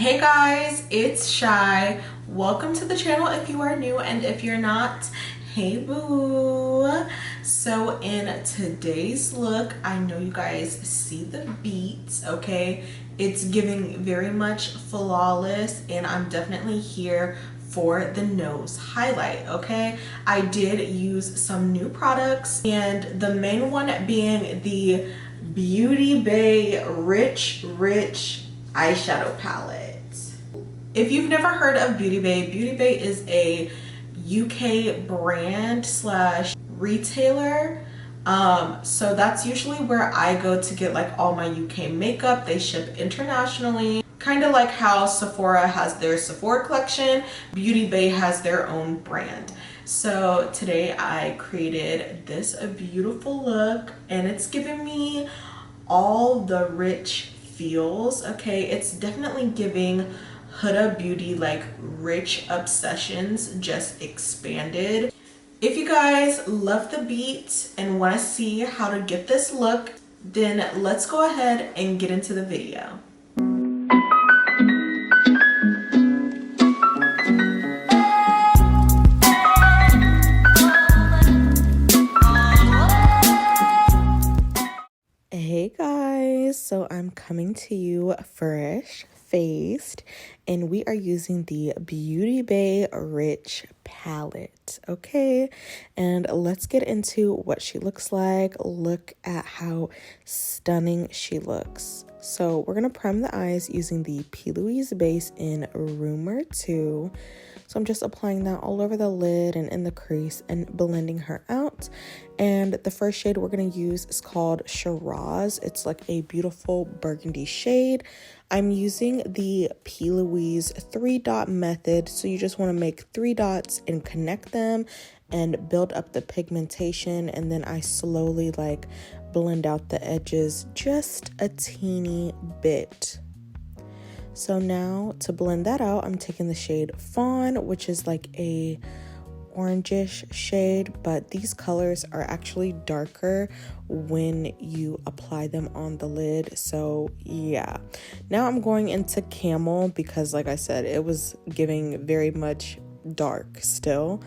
Hey guys, it's Shy. Welcome to the channel if you are new, and if you're not, hey boo. So in today's look, I know you guys see the beats, okay? It's giving very much flawless, and I'm definitely here for the nose highlight, okay? I did use some new products, and the main one being the Beauty Bay Rich eyeshadow palette. If you've never heard of Beauty Bay is a UK brand slash retailer. So that's usually where I go to get like all my UK makeup. They ship internationally. Kind of like how Sephora has their Sephora collection, Beauty Bay has their own brand. So today I created this beautiful look, and it's giving me all the rich feels, okay? It's definitely giving Huda Beauty like rich obsessions just expanded. If you guys love the beat and want to see how to get this look, then let's go ahead and get into the video. Hey guys, so I'm coming to you fresh faced, and we are using the Beauty Bay Rich palette, okay? And let's get into what she looks like. Look at how stunning she looks. So we're gonna prime the eyes using the P.louise base in RUMOUR 2. So I'm just applying that all over the lid and in the crease and blending her out. And the first shade we're going to use is called Shiraz. It's like a beautiful burgundy shade. I'm using the P.louise 3-dot method. So you just want to make 3 dots and connect them and build up the pigmentation. And then I slowly like blend out the edges just a teeny bit. So now to blend that out, I'm taking the shade Fawn, which is like a orangish shade, but these colors are actually darker when you apply them on the lid. So yeah, now I'm going into Camel because like I said, it was giving very much dark still.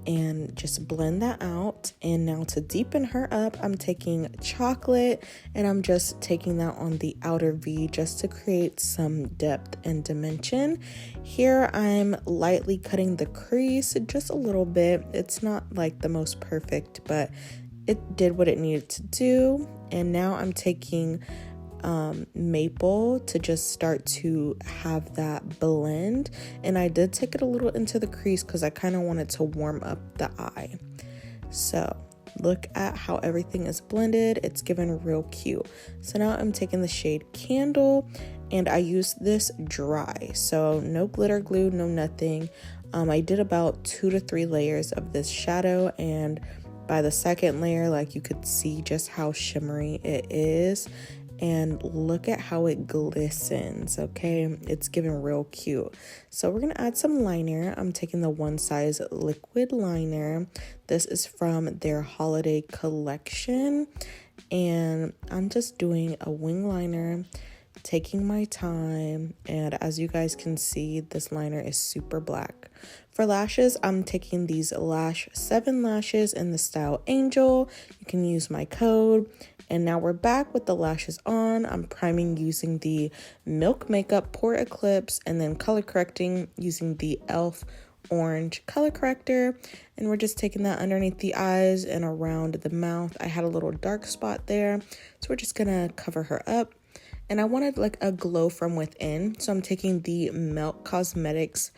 And just blend that out. And now to deepen her up, I'm taking Chocolate, and I'm just taking that on the outer V just to create some depth and dimension. Here I'm lightly cutting the crease just a little bit. It's not like the most perfect, but it did what it needed to do. And now I'm taking Maple to just start to have that blend, and I did take it a little into the crease because I kind of wanted to warm up the eye. So look at how everything is blended. It's given real cute. So now I'm taking the shade Candle, and I used this dry, so no glitter glue, no nothing. I did about 2 to 3 layers of this shadow, and by the second layer, like, you could see just how shimmery it is. And look at how it glistens, okay? It's giving real cute. So we're gonna add some liner. I'm taking the One Size liquid liner. This is from their holiday collection. And I'm just doing a wing liner, taking my time. And as you guys can see, this liner is super black. For lashes, I'm taking these Lash 7 lashes in the style Angel. You can use my code. And now we're back with the lashes on. I'm priming using the Milk Makeup Pore Eclipse, and then color correcting using the e.l.f. Orange color corrector. And we're just taking that underneath the eyes and around the mouth. I had a little dark spot there, so we're just gonna cover her up. And I wanted like a glow from within, so I'm taking the Melt Cosmetics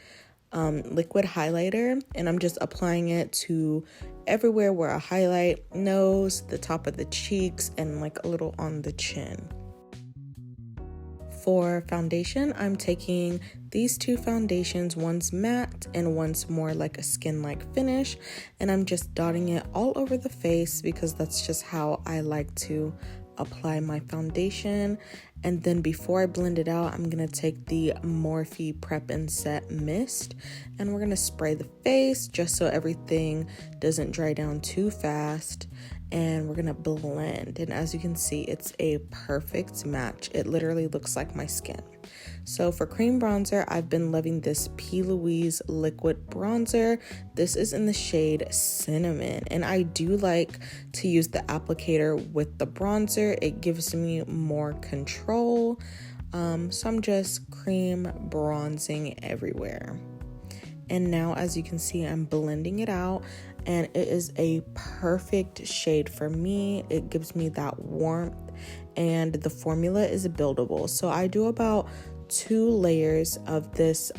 liquid highlighter, and I'm just applying it to everywhere where I highlight: nose, the top of the cheeks, and like a little on the chin. For foundation, I'm taking these 2 foundations, one's matte and one's more like a skin-like finish, and I'm just dotting it all over the face because that's just how I like to apply my foundation. And then before I blend it out, I'm gonna take the Morphe Prep and Set Mist, and we're gonna spray the face just so everything doesn't dry down too fast. And we're gonna blend, and as you can see, it's a perfect match. It literally looks like my skin. So for cream bronzer, I've been loving this P.louise liquid bronzer. This is in the shade Cinnamon, and I do like to use the applicator with the bronzer. It gives me more control. So I'm just cream bronzing everywhere. And now, as you can see, I'm blending it out, and it is a perfect shade for me. It gives me that warmth, and the formula is buildable. So I do about 2 layers of this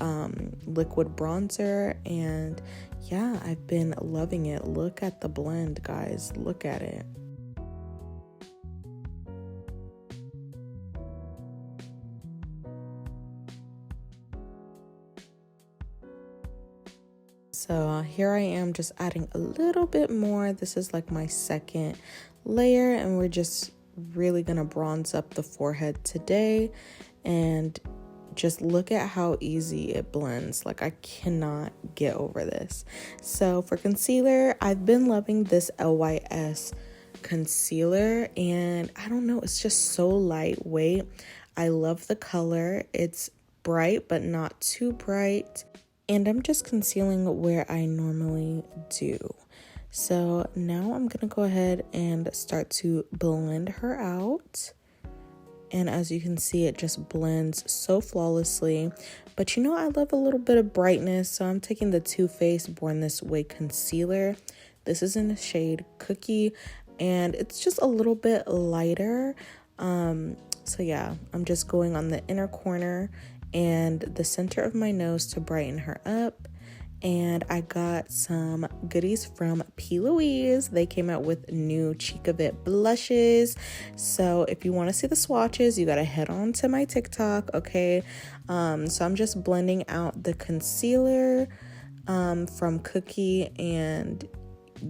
liquid bronzer, and yeah, I've been loving it. Look at the blend, guys. Look at it. So here I am just adding a little bit more. This is like my second layer, and we're just really gonna bronze up the forehead today. And just look at how easy it blends. Like, I cannot get over this. So for concealer, I've been loving this LYS concealer, and I don't know, it's just so lightweight. I love the color. It's bright but not too bright. And I'm just concealing where I normally do. So now I'm gonna go ahead and start to blend her out. And as you can see, it just blends so flawlessly. But you know, I love a little bit of brightness, so I'm taking the Too Faced Born This Way concealer. This is in the shade Cookie, and it's just a little bit lighter. So yeah, I'm just going on the inner corner and the center of my nose to brighten her up. And I got some goodies from P.louise. They came out with new Cheek of It blushes. So if you want to see the swatches, you got to head on to my TikTok, okay? So I'm just blending out the concealer from Cookie, and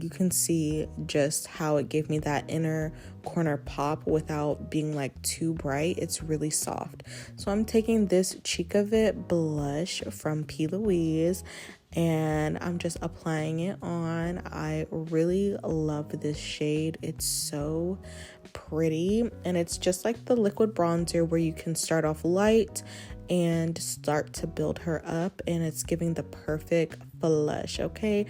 you can see just how it gave me that inner corner pop without being like too bright. It's really soft. So I'm taking this Cheek of It blush from P.louise, and I'm just applying it on. I really love this shade. It's so pretty, and it's just like the liquid bronzer where you can start off light and start to build her up, and it's giving the perfect blush, okay?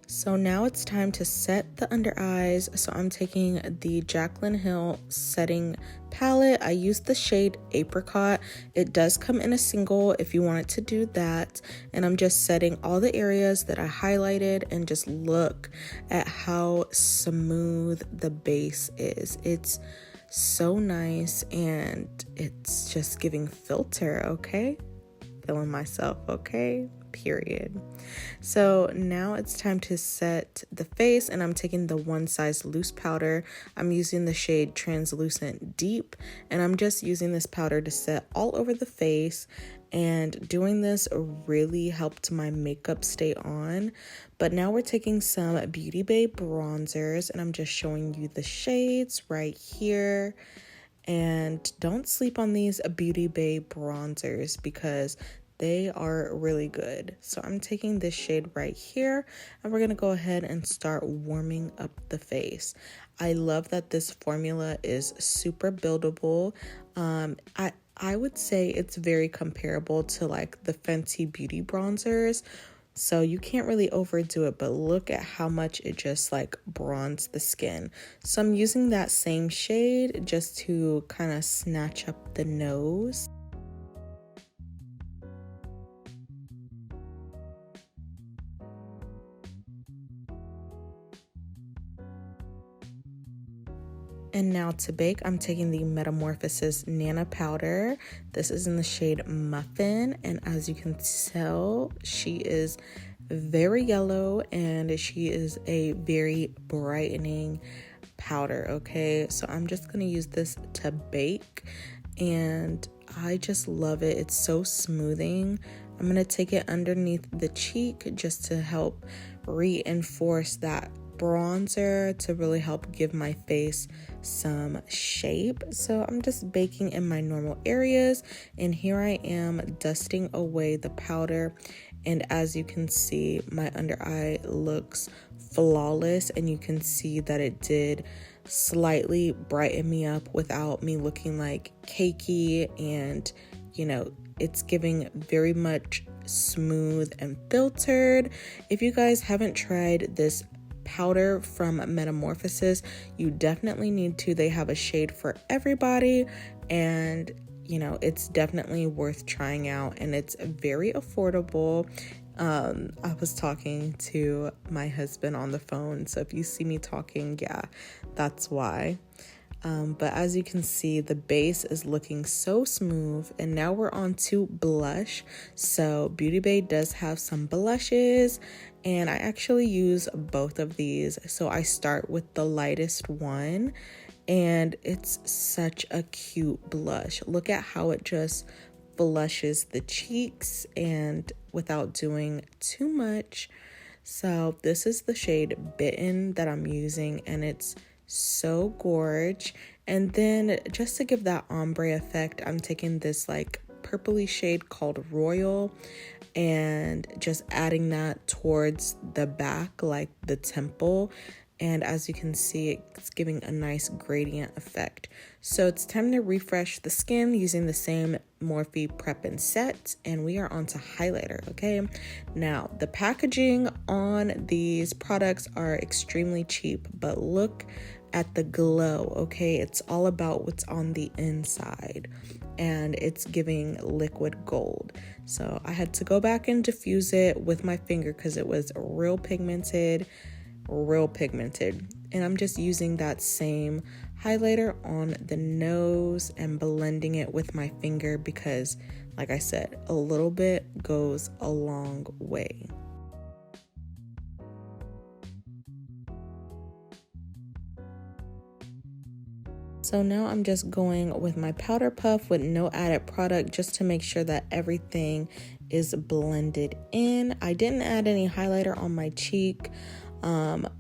So now it's time to set the under eyes. So I'm taking the Jaclyn Hill setting palette. I use the shade Apricot. It does come in a single if you wanted to do that. And I'm just setting all the areas that I highlighted, and just look at how smooth the base is. It's so nice, and it's just giving filter, okay? Feeling myself, okay? Period. So now it's time to set the face, and I'm taking the One Size Loose powder. I'm using the shade Translucent Deep, and I'm just using this powder to set all over the face, and doing this really helped my makeup stay on. But now we're taking some Beauty Bay bronzers, and I'm just showing you the shades right here. And don't sleep on these Beauty Bay bronzers because they are really good. So I'm taking this shade right here, and we're gonna go ahead and start warming up the face. I love that this formula is super buildable. I would say it's very comparable to like the Fenty Beauty bronzers. So you can't really overdo it, but look at how much it just like bronzed the skin. So I'm using that same shade just to kind of snatch up the nose. And now to bake, I'm taking the Metamorphosis Nana Powder. This is in the shade Muffin, and as you can tell, she is very yellow, and she is a very brightening powder, okay? So I'm just gonna use this to bake, and I just love it. It's so smoothing. I'm gonna take it underneath the cheek just to help reinforce that bronzer, to really help give my face some shape. So I'm just baking in my normal areas, and here I am dusting away the powder, and as you can see, my under eye looks flawless, and you can see that it did slightly brighten me up without me looking like cakey and, you know, it's giving very much smooth and filtered. If you guys haven't tried this powder from Metamorphosis, you definitely need to. They have a shade for everybody, and you know, it's definitely worth trying out, and it's very affordable. I was talking to my husband on the phone, so if you see me talking, yeah, that's why. But as you can see, the base is looking so smooth, and now we're on to blush. So Beauty Bay does have some blushes, and I actually use both of these. So I start with the lightest one, and it's such a cute blush. Look at how it just blushes the cheeks and without doing too much. So this is the shade Bitten that I'm using, and it's so gorge. And then just to give that ombre effect, I'm taking this like purpley shade called Royal and just adding that towards the back, like the temple. And as you can see, it's giving a nice gradient effect. So it's time to refresh the skin using the same Morphe Prep and Set, and we are on to highlighter. Okay, now the packaging on these products are extremely cheap, but look at the glow. Okay, it's all about what's on the inside, and it's giving liquid gold. So I had to go back and diffuse it with my finger because it was real pigmented, and I'm just using that same highlighter on the nose and blending it with my finger because, like I said, a little bit goes a long way. So now I'm just going with my powder puff with no added product just to make sure that everything is blended in. I didn't add any highlighter on my cheek.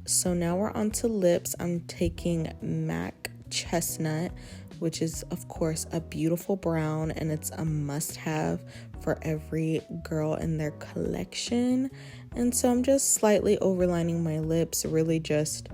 So now we're on to lips. I'm taking MAC Chestnut, which is of course a beautiful brown, and it's a must-have for every girl in their collection. And so I'm just slightly overlining my lips, really just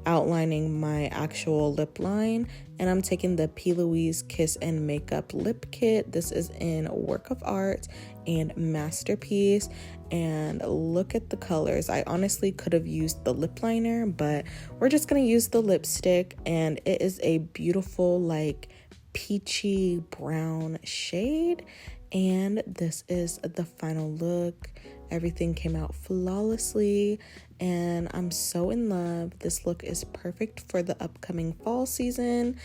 outlining my actual lip line. And I'm taking the P.louise Kiss and Makeup Lip Kit. This is in Work of Art and Masterpiece. And look at the colors. I honestly could have used the lip liner, but we're just gonna use the lipstick, and it is a beautiful like peachy brown shade. And this is the final look. Everything came out flawlessly, and I'm so in love. This look is perfect for the upcoming fall season,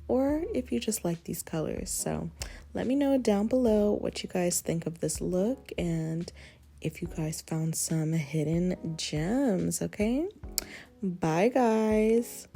or if you just like these colors. So let me know down below what you guys think of this look, and if you guys found some hidden gems. Okay, bye guys.